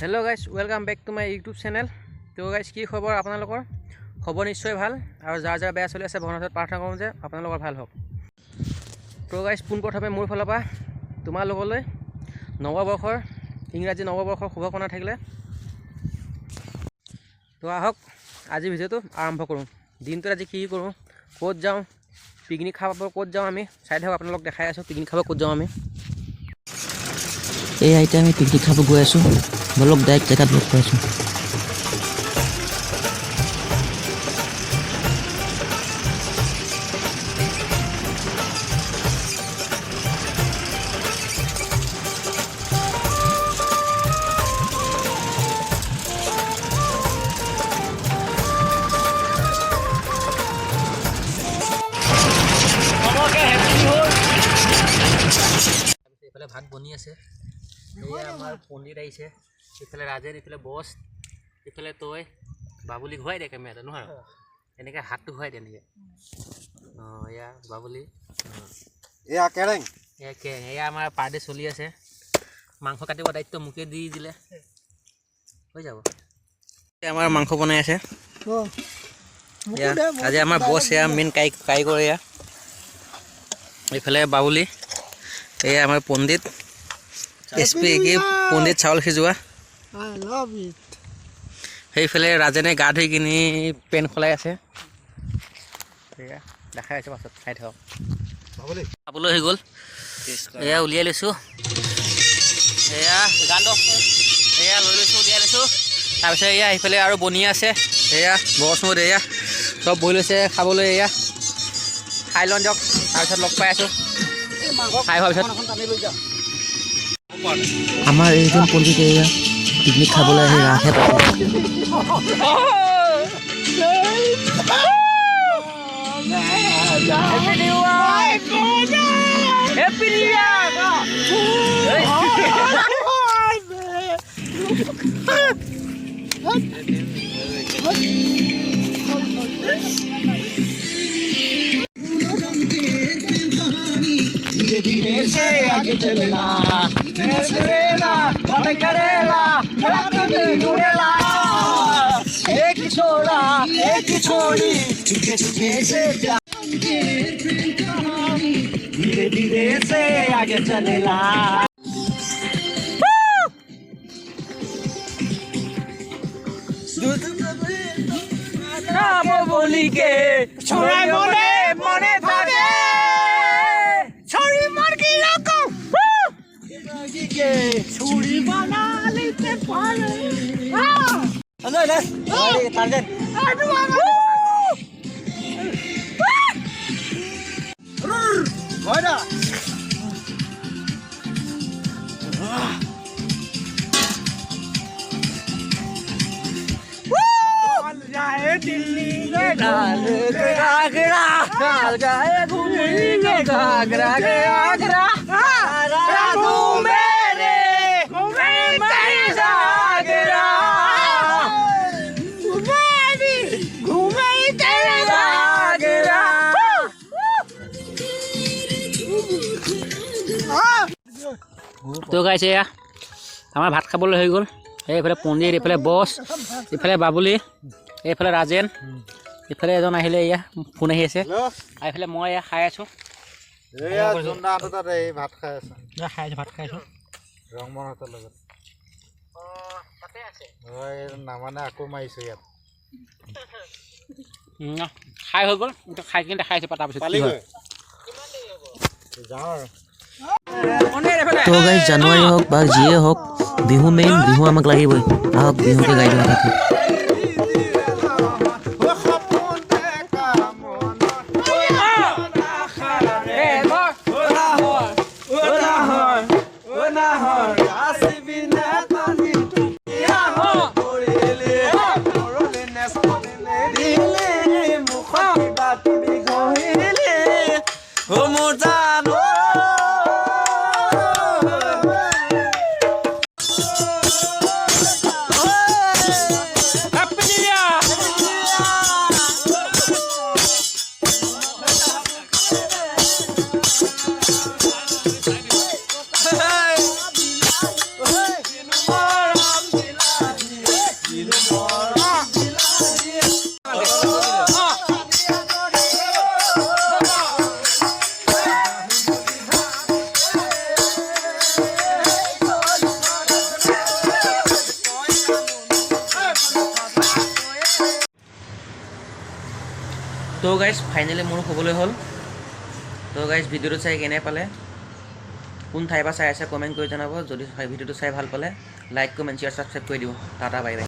Hello guys, welcome back to my YouTube channel. तो guys की खबर आपनलोকৰ खबर निश्चय ভাল আৰু যাৰ যাৰ বেয়া চলি আছে ভগৱানৰ ওচৰত প্ৰাৰ্থনা কৰোঁ যে আপোনালোকৰ ভাল হওক। তো গাইস পোনপ্ৰথমে মোৰ ফালৰ পৰা তোমালোকলৈ নৱবৰ্ষৰ ইংৰাজী নৱবৰ্ষৰ শুভকামনা থাকিলে। তো আহক আজি ভিডিঅ'টো আৰম্ভ কৰোঁ। দিনটোত আজি কি কৰোঁ, ক'ত যাওঁ, পিকনিক খাব ক'ত যাওঁ, আমি চাই থাকক, আপোনালোকক দেখাই আছোঁ পিকনিক খাব ক'ত যাওঁ আমি। এই আইটা আমি পিকনিক খাব গৈ আছোঁ, বলক ডাইৰেক্ট জেগাত লগ পাইছোঁ। এইফালে ভাত বনি আছে, এয়া আমাৰ পণ্ডিত আহিছে, ইফালে ৰাজেন, ইফালে বছ, ইফালে তই বাবুলি ঘূৰাই দে কেমেৰাটো নহয়, এনেকৈ হাতটো ঘূৰাই দে এনেকৈ। অঁ এয়া বাবুলি, এয়া কেৰেং, এয়া কেং, এয়া আমাৰ পাৰ্টি চলি আছে। মাংস কাটিব দায়িত্ব মোকে দি দিলে, হৈ যাব। আমাৰ মাংস বনাই আছে, আজি আমাৰ বছ, এয়া মেইন কাৰিকৰ এয়া। এইফালে বাবুলি, এয়া আমাৰ পণ্ডিত এছপি কি পণ্ডিত চাউল সিজোৱা। সেইফালে ৰাজেনে গা ধুই কিনি পেন সলাই আছে, এয়া দেখাই আছে, পাছত খাই থাকক। খাবলৈ হৈ গ'ল, এয়া উলিয়াই লৈছোঁ, এয়া গান এয়া লৈ লৈছোঁ, উলিয়াই লৈছোঁ। তাৰপিছত এয়া সেইফালে আৰু বনি আছে, এয়া বৰচমুত এয়া চব বহি লৈছে খাবলৈ। এয়া খাই লওঁ দিয়ক, তাৰপিছত লগ পাই আছোঁ খাই হোৱাৰ পিছত। আমাৰ এইজন পণ্ডিত এয়া পিকনিক খাবলৈ আহি ৰাসহে পাতিছে। आगे चलना एक छोरा एक छोड़ी चुके चुके से धीरे धीरे से आगे चलेला। नाम बोली के छोरा मने मने थाके छोरी मार के रखो के छुरी बना लेते पाले। हां अरे ले अरे टारगेट अरे वादा जाए दिल्ली के घाघरा चल जाए दिल्ली के घाघरा के आगरा घूमे रे घूमे तेरे सागरा घूमे तेरे सागरा। তো গাইছে এয়া আমাৰ ভাত খাবলৈ হৈ গ'ল। এইফালে পণ্ডিত, এইফালে বছ, ইফালে বাবুলি, এইফালে ৰাজেন, ইফালে এজন আহিলে, এয়া ফোন আহি আছে, আৰু এইফালে মই এয়া খাই আছোঁ। ভাত খাই আছোঁ, ভাত খাই আছোঁ ৰংমনহঁতৰ লগত। নামানে আকৌ মাৰিছোঁ ইয়াত। খাই হৈ গ'ল, খাই কিনে দেখাই আছে, তাৰপিছত যাওঁ আৰু। তো গাইজ জানুৱাৰী হওক বা যিয়ে হওক বিহু মেইন, বিহু আমাক লাগিবই। আহক বিহুকে গাই দিওঁ থাকি। তো গাইজ ফাইনেলি মোৰ ক'বলৈ হ'ল। তো গাইজ ভিডিঅ'টো চাই কেনে পালে, কোন ঠাইৰ পৰা চাই আছে কমেণ্ট কৰি জনাব। যদি ভিডিঅ'টো চাই ভাল পালে লাইক কমেণ্ট শ্বেয়াৰ ছাবস্ক্ৰাইব কৰি দিব। Tata bye bye.